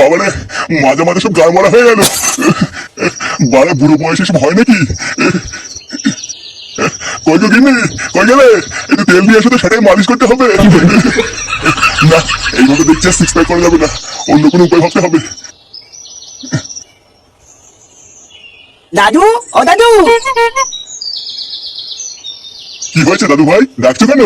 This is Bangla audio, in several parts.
বাবারে, মাঝে মাঝে সব গায়ে মারা হয়ে গেল। বারে বুড়ো বয়সে সব হয় নাকি? কই গো গিন্নি, কই গেলে? একটু তেল দিয়ে এসে তো সেটাই মালিশ করতে হবে। না, এইভাবে দেখছি সিক্স প্যাক করা যাবে না, অন্য কোনো উপায় ভাবতে হবে। দাদু, ও দাদু, কি হয়েছে দাদু ভাই, ডাকছো কেন?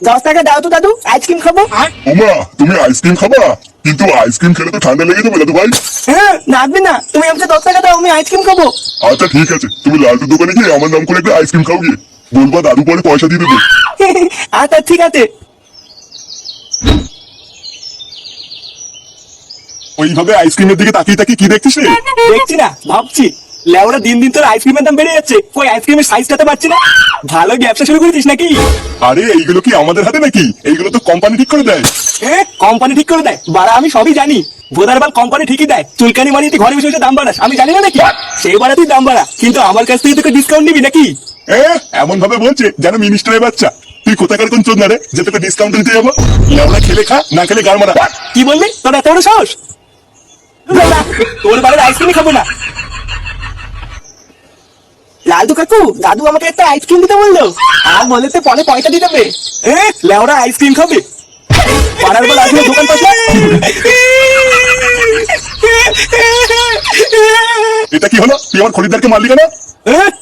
10 টাকা দাও তো দাদু, আইসক্রিম খাবো। ওমা, তুমি আইসক্রিম খাবা? কিন্তু আইসক্রিম খেলে তো ঠান্ডা লেগে যাবে দাদু ভাই। হ্যাঁ, লাগবে না, তুমি আমাকে 10 টাকা দাও, আমি আইসক্রিম খাবো। আচ্ছা ঠিক আছে, তুমি লালটুর দোকানে গিয়ে আমার নাম করে একটা আইসক্রিম খাও গিয়ে, বলবা দাদু পরে পয়সা দিয়ে দেবে। আচ্ছা ঠিক আছে। ওইভাবে আইসক্রিমের দিকে তাকিয়ে তাকিয়ে কি দেখছিস রে? দেখছি না, ভাবছি লেওরা দিন দিন তোর আইসক্রিমের দাম বেড়ে যাচ্ছে, ওই আইসক্রিমের সাইজটাতে পারছি না। ভালো ব্যবসা শুরু করেছিস নাকি? আরে এইগুলো কি আমাদের হাতে নাকি? এইগুলো তো কোম্পানি ঠিক করে দেয়। কোম্পানি ঠিক করে দেয়? বাড়া আমি সবই জানি, ভোদারবাল কোম্পানি ঠিকই দেয়। চুলকানি মানি তুই ঘরে বসে বসে দাম বাড়াস, আমি জানি না নাকি? সেই বাড়া তুই দাম বাড়া, কিন্তু আমার কাছ থেকে তোকে ডিসকাউন্ট নিবি নাকি? এমন ভাবে বলছে যেন মিনিস্টারের বাচ্চা। তুই কোথাকার কোন চোদ না রে যে তোকে ডিসকাউন্ট দিতে যাবো? লেওড়া খেলে খা, না খেলে গার মারা। কি বললি? তোর এত বড় সাহস? না, তোর বাড়ির আইসক্রিমই খাবো না। লালটু কাকু, দাদু আমাকে একটা আইসক্রিম দিতে বললো, আর বলেছে পরে পয়সা দিতে হবে। লেওরা আইসক্রিম খাবে? পাড়ার বল আসলে দোকান পাশে। এটা কি হলো? তুই আমার খরিদ্দারকে মারলি কেন?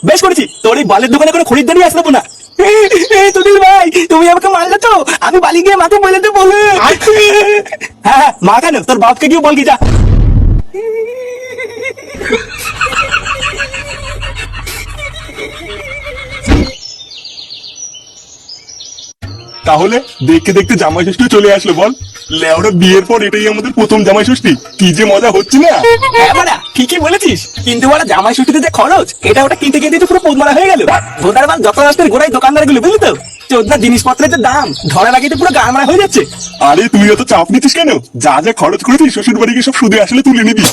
বেশ করেছি, তোর এই বালের দোকানে করে খরিদ্দারই আসবো না। তুদিল ভাই, তুমি আমাকে মারলে তো, আমি বালি গিয়ে মাকে বলে দেবো। হ্যাঁ, মা কেন, তোর বাপকে গিয়ে বলবি যা। তাহলে দেখতে দেখতে জামাই ষষ্ঠী চলে আসলো বল। লেওরা বিয়ের পর এটাই আমাদের প্রথম জামাই ষষ্ঠী, কি যে মজা হচ্ছে না। হ্যাঁ বাড়া, ঠিকই বলেছিস, কিন্তু বাড়া জামাই ষষ্ঠীতে যে খরচ, এটা ওটা কিনতে কিনতে তো পুরো পোদ মারা হয়ে গেল। ভোটার বাল যত রাস্তার গোড়ায় দোকানদার গুলো, বুঝলি তো? চোদ্দা জিনিসপত্রের যে দাম ধরা লাগিয়ে তো পুরো গা মারা হয়ে যাচ্ছে। আরে তুই অত চাপ নিচ্ছিস কেন? যা যা খরচ করেছিস শ্বশুর বাড়ি গিয়ে সব সুদে আসলে তুলে নিবি।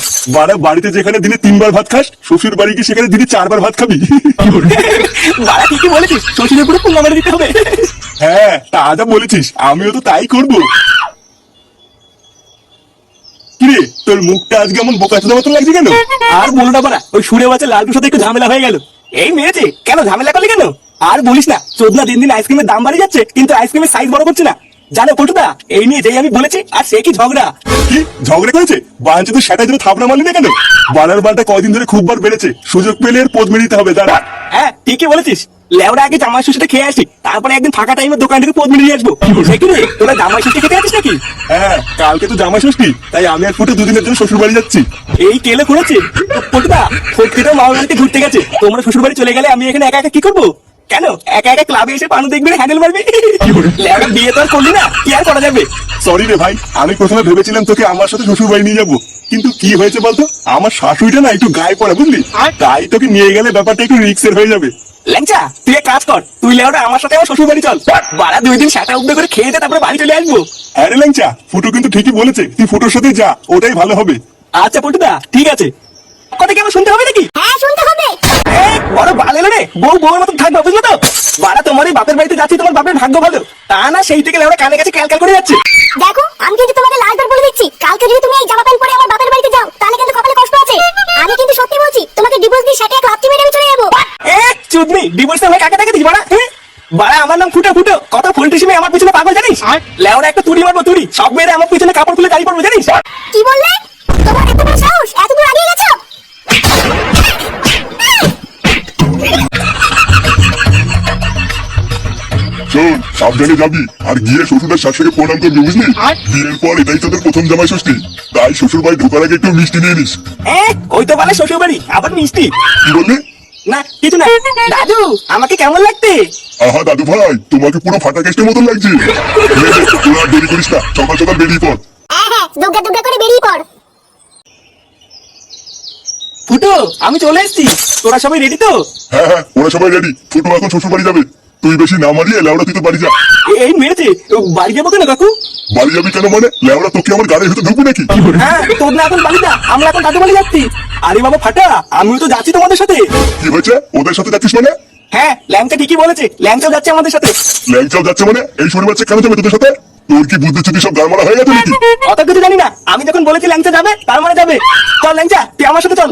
বাড়িতে যেখানে দিনে 3 বার ভাত খাস, শ্বশুর বাড়ি গিয়ে সেখানে দিনে 4 বার ভাত খাবি। বাড়া ঠিকই বলেছিস, শ্বশুরের পুরো পুঙ্গা মেরে দিতে হবে। হ্যাঁ, তা যা বলেছিস, আমিও তো তাই করবো। কিরে, তোর মুখটা আজকে এমন বোকাচোদা মতো লাগছে কেন? আর বলো না বাড়া, ওই সুরে বাচ্চা লালটুর সাথে একটু ঝামেলা হয়ে গেল। এই মেরেছে কেন, ঝামেলা করলি কেন? আর বলিস না, চোদনা দিন দিন আইসক্রিমের দাম বাড়ে যাচ্ছে, কিন্তু আইসক্রিমের সাইজ বড় করছে না। জানো পটুদা, এই নিয়ে যেই আমি বলেছি, আর সে কি ঝগড়া। কি ঝগড়া করেছে? বাঞ্চ তো সেটা জন্য থাপড়া মারলি না কেন? বাড়ার বারটা কয়দিন ধরে খুব বার বেড়েছে, সুযোগ পেলে এর পোদ মেরে দিতে হবে। দাঁড়া। হ্যাঁ ঠিকই বলেছিস, লেওরা আগে জামাই ষষ্ঠীটা খেয়ে আসি, তারপরে একদিন ফাঁকা টাইমে দোকান থেকে পদ মিলিয়ে আসবো। সে কি রে, তোরা জামাই ষষ্ঠী খেতে আছিস নাকি? হ্যাঁ, কালকে তো জামাই ষষ্ঠী, তাই আমি আর ফুটে দুদিনের জন্য শ্বশুর বাড়ি যাচ্ছি। এই কেলে করেছে পটুদা, ফটকিটাও মামার বাড়িতে ঘুরতে গেছে, তোমরা শ্বশুর বাড়ি চলে গেলে আমি এখানে একা একা কি করবো? কেন একা একা ক্লাবে এসে পানু দেখবি না হ্যান্ডেল মারবি? লেওরা বিয়ে তো আর করলি না, কি আর করা যাবে? সরি রে ভাই, আমি প্রথমে ভেবেছিলাম তোকে আমার সাথে শ্বশুর বাড়ি নিয়ে যাবো, কিন্তু কি হয়েছে বলতো, আমার শাশুড়িটা না একটু গায়ে পড়ে বুঝলি, তাই তোকে নিয়ে গেলে ব্যাপারটা একটু রিক্সের হয়ে যাবে। ল্যাংচা, তুই এক কাজ কর, তুই লেওরা আমার সাথে আমার শ্বশুর বাড়ি চল, বাড়া 2 দিন সাটা উদ্যোগ করে খেয়ে দে, তারপরে বাড়ি চলে আসবো। হ্যাঁ রে ল্যাংচা, ফুটো কিন্তু ঠিকই বলেছে, তুই ফুটোর সাথে যা, ওটাই ভালো হবে। আচ্ছা পটুদা, ঠিক আছে। কথা কি আমার শুনতে হবে নাকি? হ্যাঁ শুনতে হবে। বড় বাল এলো রে, বউর মতন থাকবে, বুঝলো তো? বাড়া তোমার এই বাপের বাড়িতে যাচ্ছি, তোমার বাপের ভাগ্য ভালো, তা না সেই থেকে লেওরা কানে কাছে ক্যালক্যাল করে যাচ্ছে। দেখো, আমি কিন্তু তোমাকে লালবার বলে দিচ্ছি, কালকে যদি তুমি এই জামা প্যান্ট পরে আমার বাপের বাড়িতে যাও, তাহলে কিন্তু কপালে কষ্ট আছে। আমি কিন্তু সত্যি বলছি, তোমাকে ডিভোর্স দিয়ে সেটা এক লাথি মেরে আমি চলে যাবো। চুদনি, ডিভোর্সে হয়ে কাকে টাকা দিস বাড়া? বাড়া আমার নাম ফুটো ফুটো, কত ফুলটি সিমে আমার পিছনে পাগল জানিস? লেওরা একটা তুড়ি মারবো তুড়ি, সব মেয়েরা আমার পিছনে কাপড় খুলে দাঁড়িয়ে পড়বো জানিস? কি বললে? তোমার এত বড় সাহস, এত দূর আগিয়ে গেছো? শোন, সাবধানে যাবি, আর গিয়ে শ্বশুরের শাশুড়িকে প্রণাম করবি বুঝলি। বিয়ের পর এটাই তোদের প্রথম জামাই ষষ্ঠী, তাই শ্বশুর বাড়ি ঢোকার আগে একটু মিষ্টি নিয়ে নিস। ওই তো বলে শ্বশুর বাড়ি, আবার মিষ্টি? কি বললি? না কিছু না। দাদু, আমাকে কেমন লাগতে? আহা দাদু ভাই, তোমাকে পুরো ফাটা কেস্টের মতন লাগছে। তোরা আর দেরি করিস না, সকাল সকাল বেরিয়ে পড়। হ্যাঁ, দুগ্গা দুগ্গা করে বেরিয়ে পড়। ফুটো, আমি চলে এসেছি, তোরা সবাই রেডি তো? হ্যাঁ হ্যাঁ, ওরা সবাই রেডি, ফুটো এখন শ্বশুর বাড়ি যাবে। তুই বেশি না মারিয়ে লেওড়া তুই তো বাড়ি যা। এই মেরেছে, বাড়ি যাবো কেন কাকু? বাড়ি যাবি কেন মানে? লেওড়া তোকে আমার গাড়ির ভিতরে ঢুকবি নাকি? হ্যাঁ, তোর না এখন বাড়ি যা, আমরা এখন দাদু বাড়ি যাচ্ছি। আরে বাবা ফাটা, আমিও তো যাচ্ছি তোমাদের সাথে। কি হয়েছে? ওদের সাথে যাচ্ছিস মানে? হ্যাঁ, ল্যাংচা ঠিকই বলেছে, ল্যাংচাও যাচ্ছে আমাদের সাথে। ল্যাংচাও যাচ্ছে মানে? এই শরীর বাচ্চা কেন যাবে তোদের সাথে? তোর কি বুদ্ধি চুদ্ধি সব গাড়মারা হয়ে গেছে নাকি? অত কিছু জানি না, আমি যখন বলেছি ল্যাংচা যাবে তার মানে যাবে। চল ল্যাংচা, তুই আমার সাথে চল।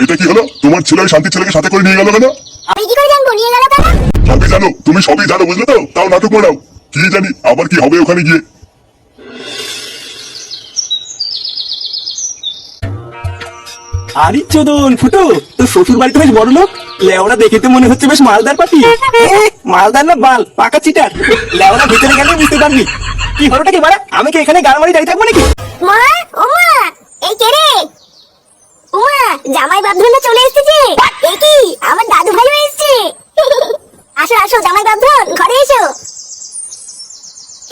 এটা কি হলো? তোমার ছেলে ওই শান্তির ছেলেকে সাথে করে নিয়ে গেল কেন? আমি কি করে জানবো নিয়ে গেল কেন? সবই জানো, তুমি সবই জানো, বুঝলে তো? তাও নাটক করাও। কি জানি আবার কি হবে ওখানে গিয়ে। আরে চোদন ফুটো, তো শ্বশুর বাড়িতে বেশ বড় লোক। লেওরা দেখে তো মনে হচ্ছে বেশ মালদার পাটি। মালদার না বাল, পাকা চিটার। লেওরা ভিতরে গেলে বুঝতে পারবি। কি হলোটা কি বাড়া? আমি কি এখানে গাড়মারি দাঁড়িয়ে থাকবো নাকি? মা, ও মা, এই কে রে? উমা, জামাই বাবধনটা চলে এসেছে। এ কি, আমার দাদু ভাইও এসেছে। আসো আসো জামাই বাবধন, ঘরে এসো।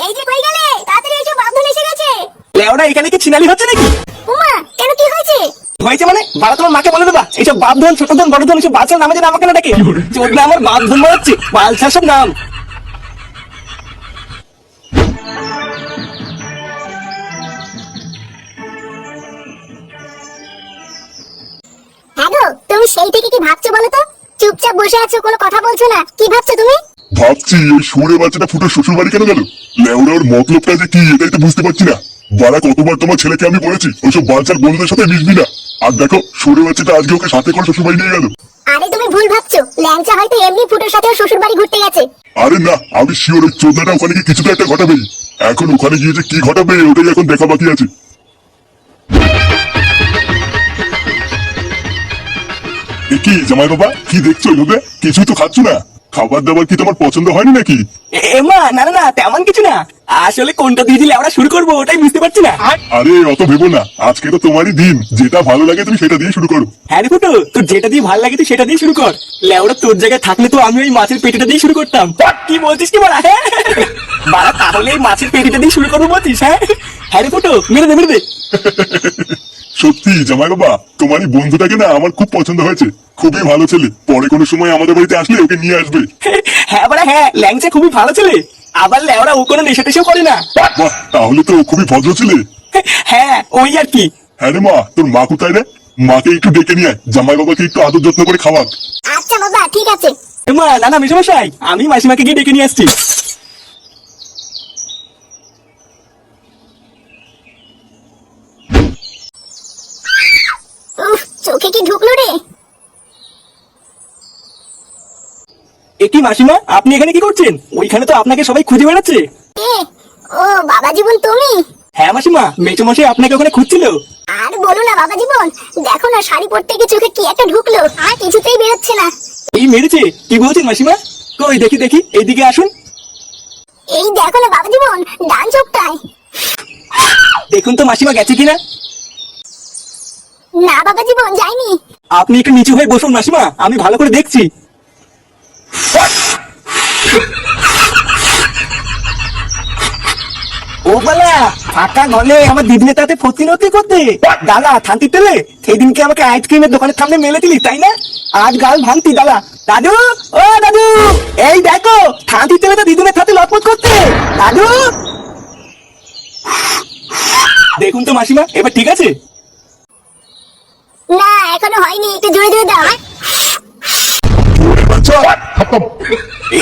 এই যে কই গেলে, তাড়াতাড়ি এসো, বাবধন এসে গেছে। লেওরা এখানে কি ছিনালি হচ্ছে নাকি? উমা, কেন কি হয়েছে? হয়েছে মানে বাবা তোমার মাকে বলে দেবা এইসব বাপ ধন ছোট ধন বড় ধন এইসব বাচ্চার নামে যেন আমাকে না ডাকে। চোদ না আমার বাপ ধন মারাচ্ছে, বালছার সব নাম। হ্যাঁ গো, তুমি সেই থেকে কি ভাবছো বলো তো? চুপচাপ বসে আছো, কোনো কথা বলছো না, কি ভাবছো তুমি? ভাবছি এই সুরে বাচ্চাটা ফুটো শ্বশুর বাড়ি কেন গেল? লেওরা ওর মতলবটা যে কি এটাই তো বুঝতে পারছি না। বাড়া কতবার তোমার ছেলেকে আমি বলেছি ওইসব বাচ্চার বন্ধুদের সাথে মিশবি না। আর দেখো সুরে বাচ্চাটা আজকে ওকে সাথে করে শ্বশুর বাড়ি নিয়ে গেল। আরে তুমি ভুল ভাবছো, ল্যাংচা হয়তো এমনি ফুটোর সাথে ওর শ্বশুর বাড়ি ঘুরতে গেছে। আরে না, আমি শিওর ওই চোদনাটা ওখানে গিয়ে কিছু তো একটা ঘটাবেই। এখন ওখানে গিয়ে যে কি ঘটাবে ওটাই এখন দেখা বাকি আছে। এ কি জামাই বাবা, কি দেখছো ওইভাবে? কিছুই তো খাচ্ছ না। খাবার দাবার কি তোমার পছন্দ হয়নি নাকি? এমা না না না, তেমন কিছু না। আসলে কোনটা দিয়ে দিলে আমরা শুরু করবো ওটাই বুঝতে পারছি না। আরে অত ভেবো না, আজকে তো তোমারই দিন, যেটা ভালো লাগে তুমি সেটা দিয়ে শুরু করো। হ্যাঁ রে ফুটো, তোর যেটা দিয়ে ভালো লাগে তুই সেটা দিয়ে শুরু কর। লেওরা তোর জায়গায় থাকলে তো আমি ওই মাছের পেটিটা দিয়ে শুরু করতাম। কি বলছিস কি বাড়া? হ্যাঁ বাড়া, তাহলে এই মাছের পেটিটা দিয়ে শুরু করবো বলছিস? হ্যাঁ হ্যাঁ রে ফুটো, মেরে দে মেরে দে। সত্যি জামাই বাবা, তোমার এই বন্ধুটাকে না আমার খুব পছন্দ হয়েছে। খুবই ভালো ছেলে, পরে কোনো সময় আমাদের বাড়িতে আসলে ওকে নিয়ে আসবে। হ্যাঁ বাড়া হ্যাঁ, ল্যাংচা খুবই ভালো ছেলে। আবার লেওরা ও কোনো নেশা টেশাও করে না। বাহ, তাহলে তো ও খুবই ভদ্র ছেলে। হ্যাঁ ওই আর কি। হ্যাঁ রে মা, তোর মা কোথায় রে? মাকে একটু ডেকে নিয়ে আয়, জামাই বাবাকে একটু আদর যত্ন করে খাওয়াক। আচ্ছা বাবা, ঠিক আছে। মা না না মেশামশাই, আমি মাসিমাকে গিয়ে ডেকে নিয়ে আসছি। উফ, চোখে কি ঢুকলো রে? এ কি মাসিমা, আপনি এখানে কি করছেন? ওইখানে তো আপনাকে সবাই খুঁজে বেড়াচ্ছে। এ, ও বাবা জীবন তুমি? হ্যাঁ মাসিমা, মেচোমশাই আপনাকে ওখানে খুঁজছিল। আর বলো না বাবা জীবন, দেখো না শাড়ি পরতে গিয়ে চোখে কি একটা ঢুকলো, আর কিছুতেই বেরোচ্ছে না। এই মেরেছে? কি বলছেন মাসিমা? কই দেখি দেখি, এইদিকে আসুন। এই দেখো না বাবা জীবন, ডান চোখটায়। দেখুন তো মাসিমা গেছে কিনা। না বাবা জীবন, যায়নি। আপনি একটু নিচু হয়ে বসুন মাসিমা, আমি ভালো করে দেখছি। ও বালা, ফাঁকা ঘরে আমার দিদিনের তাতে ফতি নতি করতে দাদা থানতি তেলে সেদিনকে আমাকে আইসক্রিমের দোকানের সামনে মেলে দিলি তাই না? আজ গাল ভাঙতি দাদা। দাদু, ও দাদু, এই দেখো থানতি তেলে তো দিদিনের সাথে লটপট করতে। দাদু, দেখুন তো মাসিমা, এবার ঠিক আছে? না এখনো হয়নি, একটু জোরে জোরে দাও।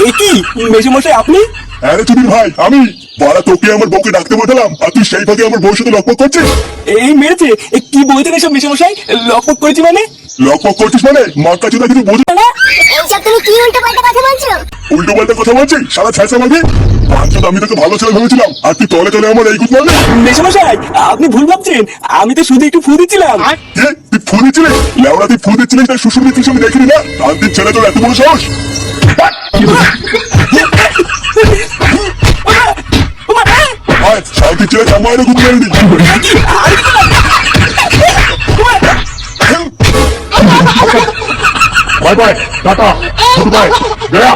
এ কি মেসোমশাই আপনি? আরে চুদির ভাই, আমি। বাড়া তোকে আমার বউকে ডাকতে পাঠালাম আর তুই সেই ফাঁকে আমার বউর সাথে লকপক করছিস। এই মেরেছে? এ কি বলছেন এসব মেসোমশাই? লকপক করেছি মানে? লকপক করছিস মানে মার কাছে কিছু বোঝো না, এইসব তুমি কি উল্টো পাল্টা কথা বলছো? উল্টো পাল্টা কথা বলছিস সারা ছ্যাঁচা মাঝে। আমি তোকে ভালো ছেলে ভেবেছিলাম আর তুই তলে তলে আমার এই গুড মারলি। মেসোমশাই আপনি ভুল ভাবছেন, আমি তো শুধু একটু ফু দিচ্ছিলাম। কে? তুই ফু দিচ্ছিলিস? লেওড়া তুই ফু দিচ্ছিলিস তাই শ্বশুর দিচ্ছিস আমি দেখিনি না? শান্তির ছেলে তোর এত বড় সাহস? আয়, শান্তির ছেলে জামাইরে গুড মেরে দিই। Bye bye tata goodbye गया